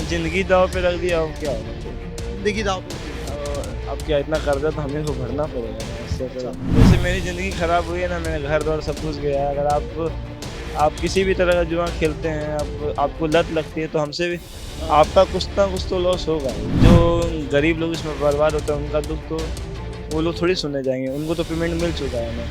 जिंदगी दाव पे रख दिया, अब क्या होगा। जिंदगी दाव पे लगी है। अब क्या, इतना कर्जा तो हमें को भरना पड़ेगा ना, इससे तो अच्छा। जैसे मेरी ज़िंदगी ख़राब हुई है ना, मेरा घर द्वार सब कुछ गया है। अगर आप किसी भी तरह का जुआ खेलते हैं, आपको लत लगती है, तो हमसे भी हाँ। आपका कुछ ना कुछ तो लॉस होगा ही। जो गरीब लोग इसमें बर्बाद होते हैं, उनका दुःख तो वो लोग थोड़ी सुनने जाएँगे, उनको तो पेमेंट मिल चुका है ना।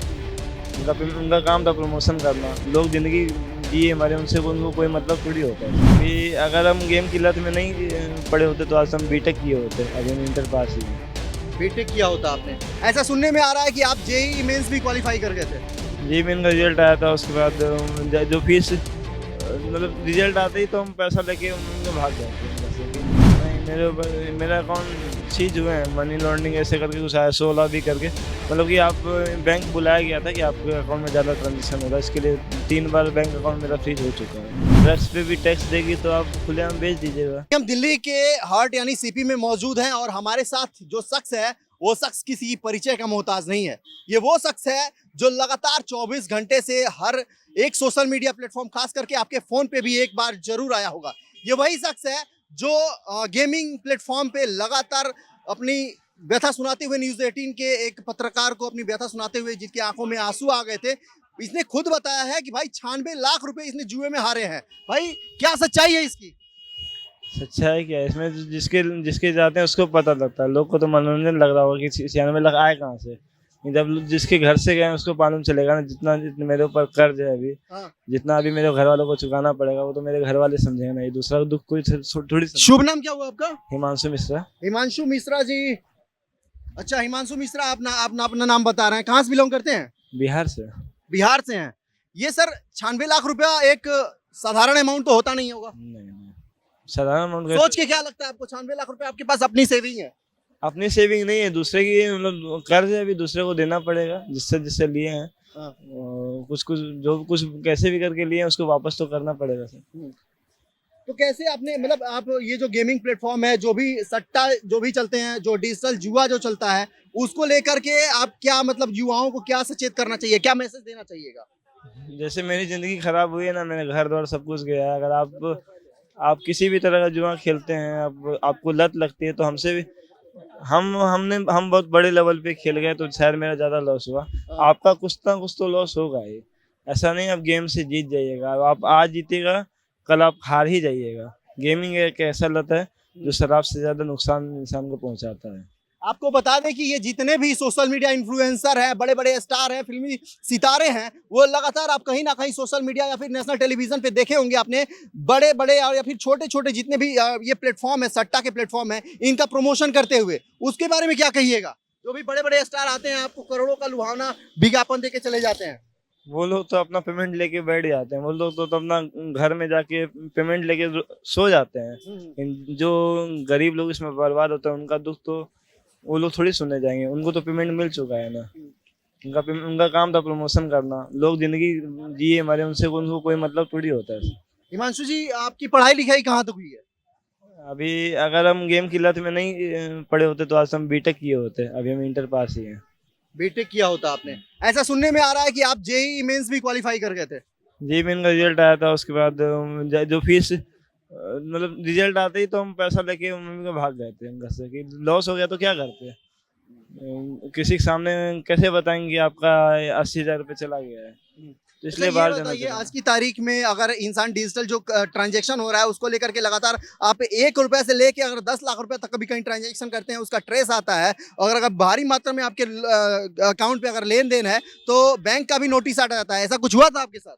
उनका काम था प्रमोशन करना। लोग ज़िंदगी जिए मरे, उनको कोई मतलब थोड़ी होता है। अभी अगर हम गेम की लत में नहीं पड़े होते, तो आज हम बीटेक किए होते, अभी हम इंटर पास ही हैं। बीटेक किया होता आपने। ऐसा सुनने में आ रहा है कि आप जेईई मेंस भी क्वालिफाई कर गए थे। जी मेन का रिजल्ट आया था, उसके बाद जो फीस मतलब रिजल्ट आते ही तो हम पैसा लेके उनमें भाग जाते हैं, जैसे कि नहीं मेरे ऊपर मेरा अकाउंट सीज हुए हैं, मनी लॉन्ड्रिंग ऐसे करके कुछ आया, 16 भी करके, मतलब कि आप बैंक बुलाया गया था कि आपके अकाउंट में ज़्यादा ट्रांजेक्शन हो रहा है, इसके लिए 3 बार बैंक अकाउंट मेरा फ्रीज हो चुका है। ड्रग्स पे भी टैक्स देगी तो आप खुलेआम बेच दीजिएगा। हम दिल्ली के हार्ट यानी सीपी में मौजूद हैं और हमारे साथ जो शख्स है वो शख्स किसी परिचय का मोहताज नहीं है। ये वो शख्स है जो लगातार 24 घंटे से हर एक सोशल मीडिया प्लेटफॉर्म खास करके आपके फोन पे भी एक बार जरूर आया होगा। ये वही शख्स है जो गेमिंग प्लेटफॉर्म पे लगातार अपनी व्यथा सुनाते हुए न्यूज 18 के एक पत्रकार को अपनी व्यथा सुनाते हुए जिसकी आंखों में आंसू आ गए थे, इसने खुद बताया है कि भाई 96 लाख रुपए इसने जुए में हारे हैं। भाई क्या सच्चाई है इसकी? सच्चाई क्या है इसमें, जिसके जिसके जाते हैं उसको पता लगता है। लोग को तो मनोरंजन लग रहा होगा कि 96 लाख आए कहाँ से। जब जिसके घर से गए उसको मालूम चलेगा ना। जितना मेरे ऊपर कर्ज है अभी, हाँ। जितना अभी मेरे घर वालों को चुकाना पड़ेगा, वो तो मेरे घर वाले समझेंगे ना, ये दूसरा दुख कोई थोड़ी समझे। शुभ नाम क्या हुआ आपका? हिमांशु मिश्रा। हिमांशु मिश्रा जी। अच्छा, हिमांशु मिश्रा, आप अपना नाम बता रहे हैं, कहाँ से बिलोंग करते हैं? बिहार से। बिहार से हैं। ये सर 96 लाख रुपया एक साधारण अमाउंट तो होता नहीं होगा। नहीं, साधारण अमाउंट सोच कैसे। के क्या लगता है आपको 96 लाख रुपया आपके पास अपनी सेविंग है? अपनी सेविंग नहीं है, दूसरे की, मतलब कर्ज है, अभी दूसरे को देना पड़ेगा, जिससे जिससे लिए हैं। हाँ। कुछ कुछ जो कुछ कैसे भी करके लिए हैं, उसको वापस तो करना पड़ेगा सर। तो कैसे आपने मतलब आप ये जो गेमिंग प्लेटफॉर्म है, जो भी सट्टा जो भी चलते हैं, जो डिजिटल जुआ जो चलता है, उसको लेकर के आप क्या मतलब युवाओं को क्या सचेत करना चाहिए, क्या मैसेज देना चाहिएगा? जैसे मेरी ज़िंदगी ख़राब हुई है ना, मेरा घर द्वार सब कुछ गया है। अगर आप किसी भी तरह का जुआ खेलते हैं, आपको लत लगती है, तो हमसे भी हम बहुत बड़े लेवल पे खेल गए, तो शायद मेरा ज़्यादा लॉस हुआ। हाँ। आपका कुछ ना कुछ तो लॉस होगा ही। ऐसा नहीं आप गेम से जीत जाइएगा। आप आज जीतेगा, कल आप हार ही जाइएगा। गेमिंग एक ऐसा लत है जो शराब से ज़्यादा नुकसान इंसान को पहुँचाता है। आपको बता दें कि ये जितने भी सोशल मीडिया इन्फ्लुएंसर हैं, बड़े-बड़े स्टार हैं, फ़िल्मी सितारे हैं, वो लगातार आप कहीं न कहीं सोशल मीडिया या फिर नेशनल टेलीविज़न पे देखे होंगे आपने, बड़े-बड़े और या फिर छोटे-छोटे जितने भी ये प्लेटफ़ॉर्म है, सट्टा के प्लेटफ़ॉर्म है, इनका प्रमोशन करते हुए। उसके बारे में क्या कहिएगा? जो भी बड़े-बड़े स्टार आते हैं, आपको करोड़ों का लुभावना विज्ञापन देके चले जाते हैं। वो लोग तो अपना पेमेंट लेके बैठ जाते हैं। वो लोग तो अपना घर में जाके पेमेंट लेके सो जाते हैं। जो गरीब लोग इसमें बर्बाद होते हैं, उनका दुख तो वो लोग थोड़ी सुनने जाएंगे, उनको तो पेमेंट मिल चुका है ना। उनका काम था प्रमोशन करना। लोग जिंदगी जिए मरे, उनको कोई मतलब थोड़ी होता है। हिमांशु जी, आपकी पढ़ाई-लिखाई कहाँ तक हुई है? अभी अगर हम गेम की लत में नहीं पड़े होते, तो आज हम बीटेक किए होते, अभी हम इंटर पास ही हैं। बीटेक किया होता आपने। ऐसा सुनने में आ रहा है कि आप जेईई मेंस भी क्वालिफ़ाई कर गए थे। जी मेन का रिजल्ट आया था, उसके बाद जो फीस मतलब रिजल्ट आते ही तो हम पैसा लेके मम्मी को भाग गए थे हम घर से, कि लॉस हो गया तो क्या करते। किसी के सामने कैसे बताएंगे कि आपका 80,000 रुपये चला गया है, तो अच्छा, इसलिए ये बाहर जाना बताइए, चला। आज की तारीख में अगर इंसान डिजिटल जो ट्रांजैक्शन हो रहा है उसको लेकर के लगातार आप 1 रुपए से लेके अगर 10 लाख रुपए तक कभी कहीं ट्रांजैक्शन करते हैं, उसका ट्रेस आता है और अगर भारी मात्रा में आपके अकाउंट पे अगर लेन-देन है, तो बैंक का भी नोटिस आ जाता है। ऐसा कुछ हुआ था आपके साथ?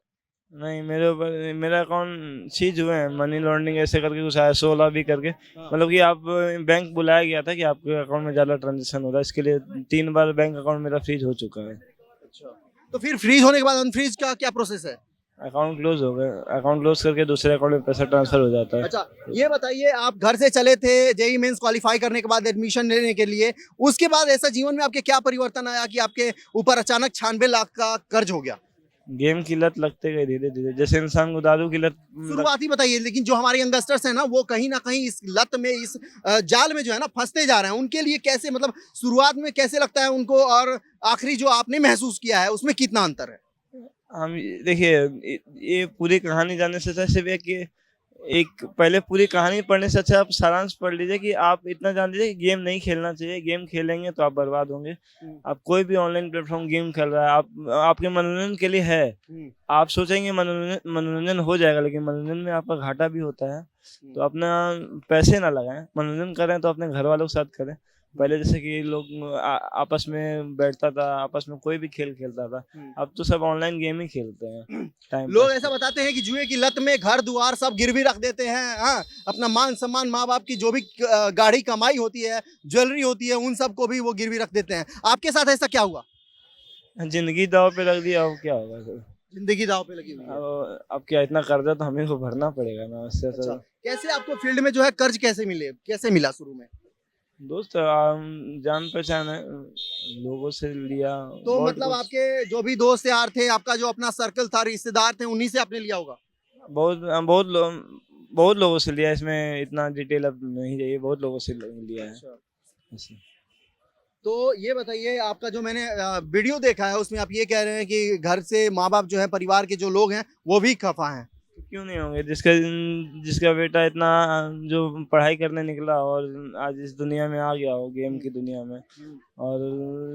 नहीं, मेरे ऊपर मेरा अकाउंट सीज हुए हैं, मनी लॉन्ड्रिंग ऐसे करके कुछ आया, 16 भी करके, हाँ। मतलब कि आप बैंक बुलाया गया था कि आपके अकाउंट में ज़्यादा ट्रांजेक्शन हो रहा है, इसके लिए 3 बार बैंक अकाउंट मेरा फ्रीज हो चुका है। अच्छा। तो फिर फ्रीज होने के बाद अनफ्रीज का क्या प्रोसेस है? अकाउंट क्लोज हो गया, अकाउंट क्लोज करके दूसरे अकाउंट में पैसा ट्रांसफर हो जाता है। अच्छा, ये बताइए, आप घर से चले थे जेईई मेंस क्वालीफाई करने के बाद एडमिशन लेने के लिए, उसके बाद ऐसा जीवन में आपके क्या परिवर्तन आया कि आपके ऊपर अचानक 96 लाख का कर्ज हो गया? गेम की लत लगते गई धीरे धीरे, जैसे इंसान को दारू की लत शुरुआती बताइए, लेकिन जो हमारे यंगस्टर्स हैं ना, वो कहीं न कहीं इस लत में, इस जाल में जो है ना फँसते जा रहे हैं। उनके लिए कैसे मतलब शुरुआत में कैसे लगता है उनको और आखिरी जो आपने महसूस किया है, उसमें कितना अंतर है? हम देखिए, ये पूरी कहानी जानने से अच्छा सिर्फ एक एक पहले पूरी कहानी पढ़ने से अच्छा आप सारांश पढ़ लीजिए कि आप इतना जान लीजिए कि गेम नहीं खेलना चाहिए। गेम खेलेंगे तो आप बर्बाद होंगे। आप कोई भी ऑनलाइन प्लेटफॉर्म गेम खेल रहा है, आप आपके मनोरंजन के लिए है। आप सोचेंगे मनोरंजन मनोरंजन हो जाएगा, लेकिन मनोरंजन में आपका घाटा भी होता है। तो अपना पैसे ना लगाएं, मनोरंजन करें तो अपने घर वालों के साथ करें। पहले जैसे कि लोग आपस में बैठता था, आपस में कोई भी खेल खेलता था। अब तो सब ऑनलाइन गेम ही खेलते हैं टाइम लोग पास ऐसा के। बताते हैं कि जुए की लत में घर दुआर सब गिरवी रख देते हैं। हाँ, अपना मान सम्मान, माँ बाप की जो भी गाढ़ी कमाई होती है, ज्वेलरी होती है, उन सब को भी वो गिरवी रख देते हैं। आपके साथ ऐसा क्या हुआ? जिंदगी दांव पे रख दिया, अब क्या होगा फिर? जिंदगी दांव पे लगी हुई है। अब क्या, इतना कर्जा तो हमें को भरना पड़ेगा ना, उससे अच्छा, तो। कैसे आपको फील्ड में जो है कर्ज कैसे मिले, कैसे मिला शुरू में? दोस्त जान पहचान है, लोगों से लिया तो बहुत मतलब कुछ। आपके जो भी दोस्त यार थे, आपका जो अपना सर्कल था, रिश्तेदार थे, उन्हीं से आपने लिया होगा? बहुत बहुत लोगों से लिया, इसमें इतना डिटेल अब नहीं चाहिए, बहुत लोगों से लिया है अच्छा। ऐसे। तो ये बताइए, आपका जो मैंने वीडियो देखा है उसमें आप ये कह रहे हैं कि घर से माँ बाप जो है, परिवार के जो लोग हैं वो भी खफा हैं। तो क्यों नहीं होंगे? जिसका जिसका बेटा इतना जो पढ़ाई करने निकला और आज इस दुनिया में आ गया हो, गेम की दुनिया में, और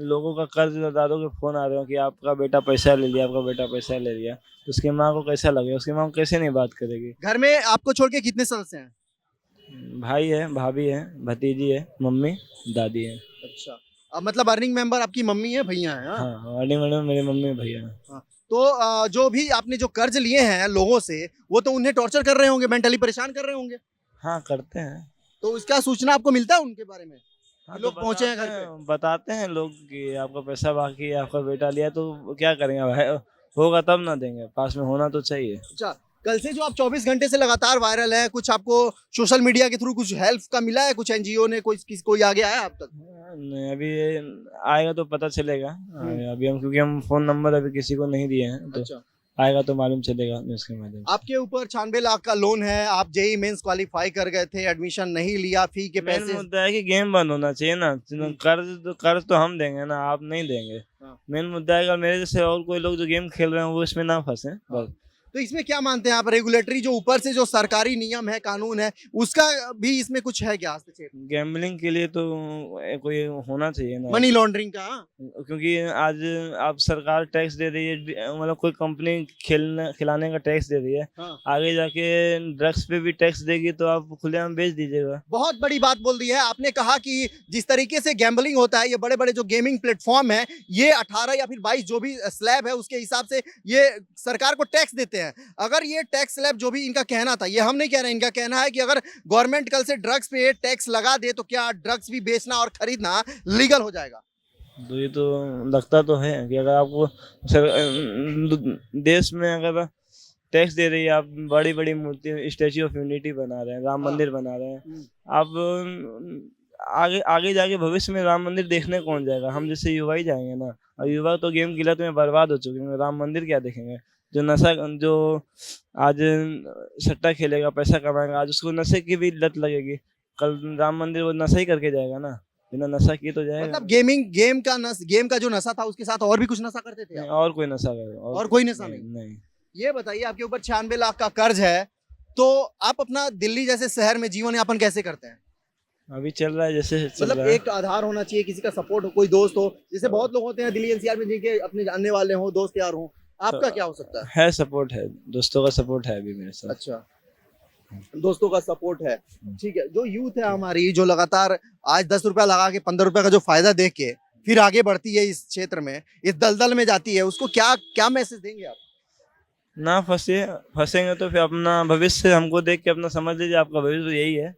लोगों का कर्ज, दादों के फोन आ रहे हो कि आपका बेटा पैसा ले लिया, आपका बेटा पैसा ले लिया, तो उसकी माँ को कैसा लगेगा? उसकी माँ को कैसे नहीं बात करेगी? घर में आपको छोड़ के कितने सदस्य हैं? भाई है, भाभी है, भतीजी है, मम्मी, दादी है। अच्छा, अब मतलब अर्निंग मेंबर आपकी मम्मी है, भैया है? हाँ। हाँ, अर्निंग मैडम मेरे मम्मी भैया हैं। हाँ। तो जो भी आपने जो कर्ज लिए हैं लोगों से, वो तो उन्हें टॉर्चर कर रहे होंगे, मेंटली परेशान कर रहे होंगे। हाँ, करते हैं। तो उसका सूचना आपको मिलता है उनके बारे में हाँ, कि तो लोग पहुंचे हैं घर पे? बताते हैं लोग कि आपका पैसा बाकी है, आपका बेटा लिया, तो क्या करेंगे भाई? होगा तब ना देंगे, पास में होना तो चाहिए। अच्छा, कल से जो आप 24 घंटे से लगातार वायरल है, कुछ आपको सोशल मीडिया के थ्रू कुछ हेल्प का मिला है? कुछ एनजीओ ने, कोई आगे आया आप तक? नहीं, अभी आएगा तो पता चलेगा। अभी हम, क्योंकि हम फोन नंबर अभी किसी को नहीं दिए हैं, तो अच्छा, आएगा तो मालूम चलेगा न्यूज़ के माध्यम से। आपके ऊपर 96 लाख का लोन है, आप जेई मेंस क्वालिफाई कर गए थे, एडमिशन नहीं लिया, फी के मेन पैसे। मुद्दा है कि गेम बंद होना चाहिए ना। कर्ज तो हम देंगे ना, आप नहीं देंगे। हाँ। मेन मुद्दा है कि मेरे जैसे और कोई लोग जो गेम खेल रहे हैं वो इसमें ना फंसे बस। तो इसमें क्या मानते हैं आप, रेगुलेटरी जो ऊपर से जो सरकारी नियम है, कानून है, उसका भी इसमें कुछ है क्या हस्तक्षेप? गैम्बलिंग के लिए तो कोई होना चाहिए ना, मनी लॉन्ड्रिंग का? हाँ? क्योंकि आज आप सरकार टैक्स दे रही है, मतलब कोई कंपनी खिलाने का टैक्स दे रही है। हाँ। आगे जाके ड्रग्स पे भी टैक्स देगी, तो आप खुलेआम बेच दीजिएगा। बहुत बड़ी बात बोल दी है आपने। कहा कि जिस तरीके से गैम्बलिंग होता है, ये बड़े बड़े जो गेमिंग प्लेटफॉर्म है, ये 18 या फिर 22 जो भी स्लैब है उसके हिसाब से ये सरकार को टैक्स देते हैं। अगर ये टैक्स स्लैब, जो भी इनका कहना था, ये हम नहीं कह रहे हैं, इनका कहना है कि अगर गवर्नमेंट कल से ड्रग्स पे टैक्स लगा दे तो क्या ड्रग्स भी बेचना और खरीदना लीगल हो जाएगा? तो ये तो लगता तो है कि अगर आपको देश में अगर टैक्स दे रही है, आप बड़ी बड़ी मूर्ति, स्टैच्यू ऑफ यूनिटी बना रहे हैं, राम हाँ। मंदिर बना रहे हैं, आप आगे आगे जाके भविष्य में राम मंदिर देखने कौन जाएगा? हम जैसे युवा ही जाएंगे ना। और युवा तो गेम की लत में बर्बाद हो चुके हैं, राम मंदिर क्या देखेंगे? जो आज सट्टा खेलेगा, पैसा कमाएगा, आज उसको नशे की भी लत लगेगी, कल राम मंदिर वो नशा ही करके जाएगा ना। बिना नशा किए तो जाएगा मतलब नहीं। गेम का जो नशा था उसके साथ और भी कुछ नशा करते थे आप? और कोई नशा करेगा और कोई नशा नहीं? नहीं। ये बताइए, आपके ऊपर 96 लाख का कर्ज है, तो आप अपना दिल्ली जैसे शहर में जीवन यापन कैसे करते हैं? अभी चल रहा है जैसे चल मतलब रहा है। एक आधार होना चाहिए, किसी का सपोर्ट हो, कोई दोस्त हो, जैसे बहुत लोग होते हैं दिल्ली एनसीआर में जिनके अपने जानने वाले हो, दोस्त यार हो। आपका क्या हो सकता है? सपोर्ट है, दोस्तों का सपोर्ट है अभी मेरे साथ। अच्छा, दोस्तों का सपोर्ट है। ठीक है, जो यूथ है हमारी, जो लगातार आज 10 रुपया लगा के 15 रुपया का जो फायदा देख के फिर आगे बढ़ती है इस क्षेत्र में, इस दलदल में जाती है, उसको क्या क्या मैसेज देंगे आप? ना फंसेंगे तो फिर अपना भविष्य हमको देख के अपना समझ लीजिए, आपका भविष्य तो यही है।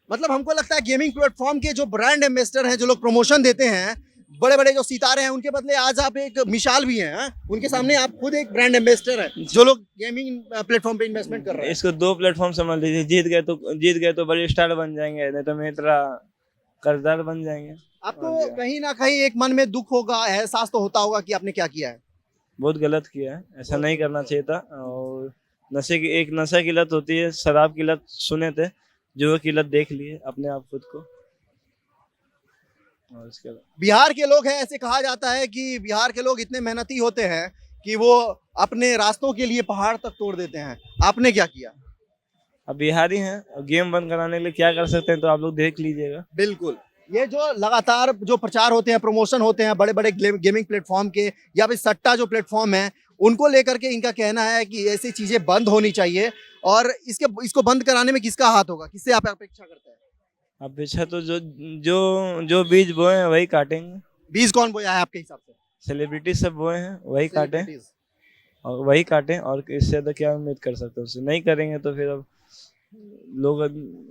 मतलब हमको लगता है गेमिंग प्लेटफॉर्म के जो ब्रांड एम्बेसडर हैं, जो लोग प्रमोशन देते हैं, बड़े बड़े जो सितारे हैं, उनके बदले आज आप एक मिसाल भी हैं। हाँ? उनके सामने आप खुद एक ब्रांड एम्बेसडर हैं, जो लोग गेमिंग प्लेटफॉर्म पे इन्वेस्टमेंट कर रहे हैं। इसको 2 प्लेटफॉर्म समझ लीजिए, जीत गए तो बड़े स्टार बन जाएंगे, नहीं तो मेरा कर्जदार बन जाएंगे। आपको कहीं ना कहीं एक मन में दुख होगा, एहसास तो होता होगा कि आपने क्या किया है। बहुत गलत किया है, ऐसा नहीं करना चाहिए था। और एक नशा की लत होती है, शराब की लत सुने थे, जुए की लत देख लिए अपने आप खुद को। और इसके अलावा बिहार के लोग हैं, ऐसे कहा जाता है कि बिहार के लोग इतने मेहनती होते हैं कि वो अपने रास्तों के लिए पहाड़ तक तोड़ देते हैं। आपने क्या किया? अब बिहारी हैं, गेम बंद कराने के लिए क्या कर सकते हैं तो आप लोग देख लीजिएगा। बिल्कुल। ये जो लगातार जो प्रचार होते हैं, प्रमोशन होते हैं बड़े बड़े गेमिंग प्लेटफॉर्म के या फिर सट्टा जो प्लेटफॉर्म है, उनको लेकर के इनका कहना है कि ऐसी चीजें बंद होनी चाहिए। और इसको बंद कराने में किसका हाथ होगा, किससे आप अपेक्षा करते हैं? अब पीछे तो जो जो जो बीज बोए हैं वही काटेंगे। बीज कौन बोया है आपके हिसाब से? सेलिब्रिटी सब बोए हैं वही काटें, Celebrities। और वही काटें, और इससे ज़्यादा क्या उम्मीद कर सकते हैं उससे। नहीं करेंगे तो फिर अब लोग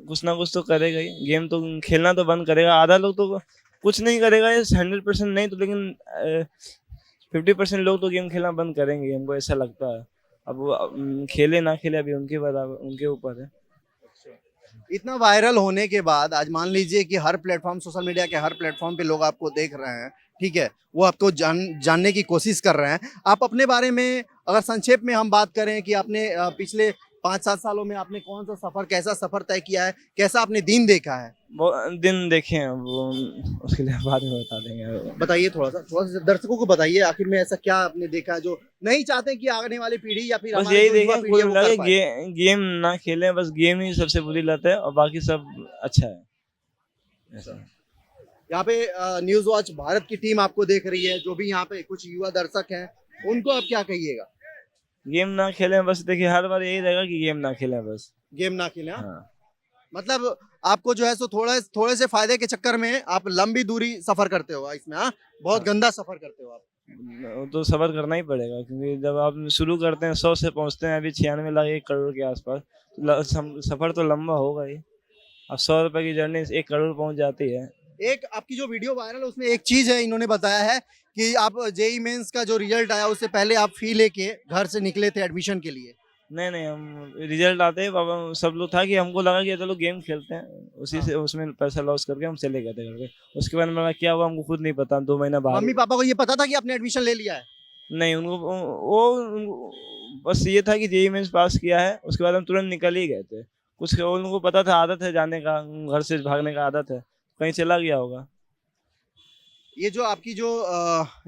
कुछ ना कुछ तो करेगा ही। गेम तो खेलना तो बंद करेगा, आधा लोग तो कुछ नहीं करेगा, ये 100% नहीं तो लेकिन 50% लोग तो गेम खेलना बंद करेंगे, हमको ऐसा लगता है। अब वो खेले ना खेले अभी उनके बराबर, उनके ऊपर है। इतना वायरल होने के बाद आज मान लीजिए कि हर प्लेटफॉर्म, सोशल मीडिया के हर प्लेटफॉर्म पे लोग आपको देख रहे हैं, ठीक है, वो आपको जानने की कोशिश कर रहे हैं। आप अपने बारे में अगर संक्षेप में हम बात करें कि आपने पिछले 5-7 सालों में आपने कौन सा सफर, कैसा सफर तय किया है, कैसा आपने दिन देखा है, वो दिन देखे हैं वो, उसके लिए बाद में बता देंगे। बताइए थोड़ा सा दर्शकों को बताइए, आखिर में ऐसा क्या आपने देखा है जो नहीं चाहते कि आने वाली पीढ़ी या फिर बस हमारी यही जो युवा देखें, पीढ़ी कोई है वो लगे कर पाए। गेम ना खेलें, बस गेम ही सबसे बुरी लत है और बाकी सब अच्छा है, ऐसा। यहाँ पे न्यूज वॉच भारत की टीम आपको देख रही है, जो भी यहाँ पे कुछ युवा दर्शक हैं, उनको आप क्या कहिएगा? गेम ना खेलें बस, देखिए हर बार यही रहेगा कि गेम ना खेलें बस। गेम ना खेलें, हाँ? हाँ, मतलब आपको जो है सो थोड़े से फायदे के चक्कर में आप लंबी दूरी सफर करते हो इसमें, हाँ? बहुत हाँ। गंदा सफर करते हो आप। वो तो सबर करना ही पड़ेगा, क्योंकि जब आप शुरू करते हैं 100 से पहुंचते हैं अभी 96 लाख 1 करोड़ के आसपास, सफर तो लंबा होगा ही। अब 100 रुपए की जर्नी 1 करोड़ पहुंच जाती है। एक आपकी जो वीडियो वायरल है उसमें एक चीज है, इन्होंने बताया है कि आप जेई मेंस का जो रिजल्ट आया उससे पहले आप फी लेके घर से निकले थे एडमिशन के लिए। नहीं नहीं, हम रिजल्ट आते ही बाबा सब लोग था कि हमको लगा कि चलो गेम खेलते हैं, उसी से उसमें पैसा लॉस करके हम चले गए थे घर पे। उसके बाद में क्या हुआ हमको खुद नहीं पता, 2 महीना बाहर। मम्मी पापा को ये पता था कि आपने एडमिशन ले लिया है? नहीं, उनको बस ये था कि जेईई मेंस पास किया है, उसके बाद हम तुरंत निकल ही गए थे। कुछ उनको पता था, आदत है जाने का, घर से भागने का आदत है, कहीं चला गया होगा। ये जो आपकी जो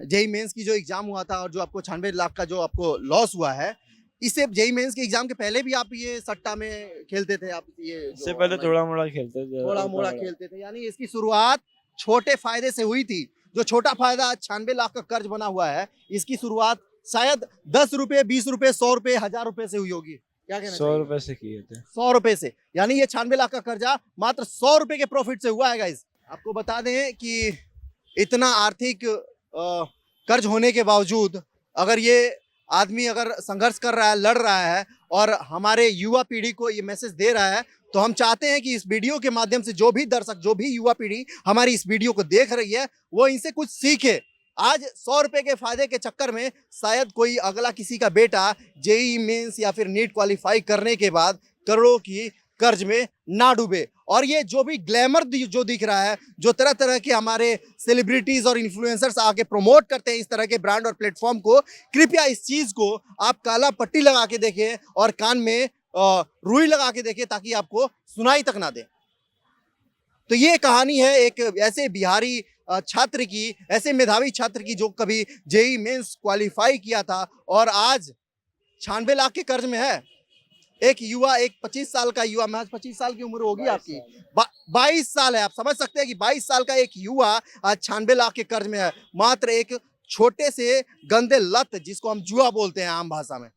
जेई मेंस की जो एग्जाम हुआ था और जो आपको 96 लाख का जो आपको लॉस हुआ है, इससे जेई मेंस के एग्जाम के पहले भी आप ये सट्टा में खेलते थे? आप ये इससे पहले थोड़ा मोड़ा खेलते थे, थोड़ा मोड़ा खेलते थे, यानी इसकी शुरुआत छोटे फायदे से हुई थी। जो छोटा फायदा आज 96 लाख का कर्ज बना हुआ है, इसकी शुरुआत शायद 10 रुपए, 20 रुपए, 100 रुपए, 1000 रुपए से हुई होगी। क्या कहना 100 चाहिए? रुपए से किए थे। 100 रुपए से, यानी ये 96 लाख का कर्जा मात्र 100 रुपए के प्रॉफिट से हुआ है गाइस। आपको बता दें कि इतना आर्थिक कर्ज होने के बावजूद अगर ये आदमी अगर संघर्ष कर रहा है, लड़ रहा है और हमारे युवा पीढ़ी को ये मैसेज दे रहा है, तो हम चाहते हैं कि इस वीडियो के माध्यम से जो भी दर्शक, जो भी युवा पीढ़ी हमारी इस वीडियो को देख रही है, वो इनसे कुछ सीखे। आज 100 रुपए के फायदे के चक्कर में शायद कोई अगला किसी का बेटा जेईई मेंस या फिर नीट क्वालिफाई करने के बाद करोड़ों की कर्ज में ना डूबे। और ये जो भी ग्लैमर जो दिख रहा है, जो तरह तरह के हमारे सेलिब्रिटीज और इन्फ्लुएंसर्स आके प्रमोट करते हैं इस तरह के ब्रांड और प्लेटफॉर्म को, कृपया इस चीज को आप काला पट्टी लगा के देखें और कान में रुई लगा के देखें, ताकि आपको सुनाई तक ना दे। तो ये कहानी है एक ऐसे बिहारी छात्र की, ऐसे मेधावी छात्र की जो कभी जेईई मेंस क्वालिफाई किया था और आज 96 लाख के कर्ज में है। एक युवा, एक 25 साल का युवा, महज 25 साल की उम्र होगी आपकी, 22 साल है। आप समझ सकते हैं कि 22 साल का एक युवा आज 96 लाख के कर्ज में है, मात्र एक छोटे से गंदे लत, जिसको हम जुआ बोलते हैं आम भाषा में।